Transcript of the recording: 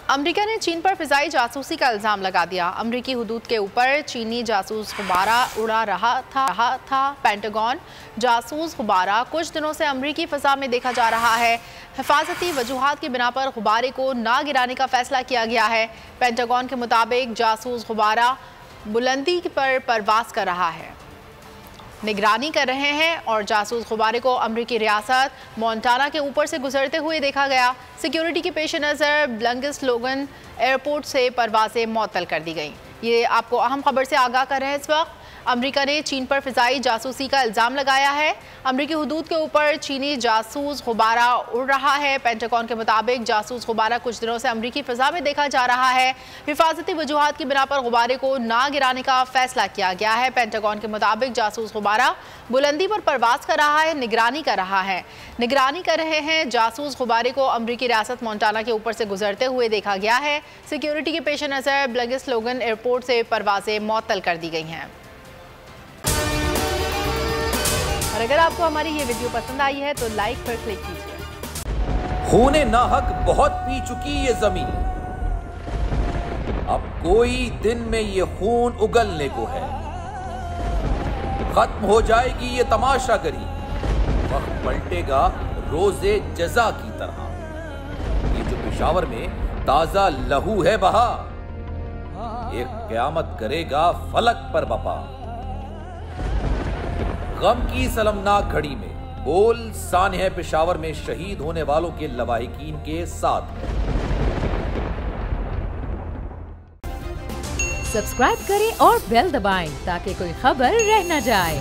America ने चीन पर फिजाई जासूसी का इल्जाम लगा दिया। अमेरिकी हुदूद के ऊपर चीनी जासूस गुब्बारा उड़ा रहा था। पेंटागन जासूस गुब्बारा कुछ दिनों से अमेरिकी फिजा में देखा जा रहा है। हिफाजती वजूहात की बिना पर गुब्बारे को ना गिराने का फैसला किया गया है। पेंटागन के मुताबिक जासूस गुब्बारा बुलंदी पर परवास कर रहा है, निगरानी कर रहे हैं और जासूस गुब्बारे को अमरीकी रियासत मोंटाना के ऊपर से गुजरते हुए देखा गया। सिक्योरिटी के पेश नज़र ब्लंगिस लोगन एयरपोर्ट से परवाजें मअतल कर दी गई। ये आपको अहम खबर से आगाह कर रहे हैं। इस वक्त अमेरिका ने चीन पर फिजाई जासूसी का इल्ज़ाम लगाया है। अमरीकी हुदूद के ऊपर चीनी जासूस गुब्बारा उड़ रहा है। पेंटागन के मुताबिक जासूस गुब्बारा कुछ दिनों से अमरीकी फिजा में देखा जा रहा है। हिफाजती वजूहात की बिना पर गुब्बारे को ना गिराने का फैसला किया गया है। पेंटागन के मुताबिक जासूस गुब्बारा बुलंदी पर परवास कर रहा है, निगरानी कर रहे हैं। जासूस गुब्बारे को अमरीकी रियासत मोंटाना के ऊपर से गुजरते हुए देखा गया है। सिक्योरिटी के पेश नज़र ब्लंगिस लोगन एयरपोर्ट से परवाजें मअतल कर दी गई हैं। और अगर आपको हमारी ये वीडियो पसंद आई है तो लाइक पर क्लिक कीजिए। खूने नाहक बहुत पी चुकी ये जमीन, अब कोई दिन में ये खून उगलने को है। खत्म हो जाएगी ये तमाशागरी, वक्त पलटेगा रोजे जजा की तरह। ये जो पेशावर में ताजा लहू है बहा, एक क़यामत करेगा फलक पर बपा। गम की सलमनाक घड़ी में बोल सानह पेशावर में शहीद होने वालों के लवाहिकीन के साथ। सब्सक्राइब करें और बेल दबाएं ताकि कोई खबर रह न जाए।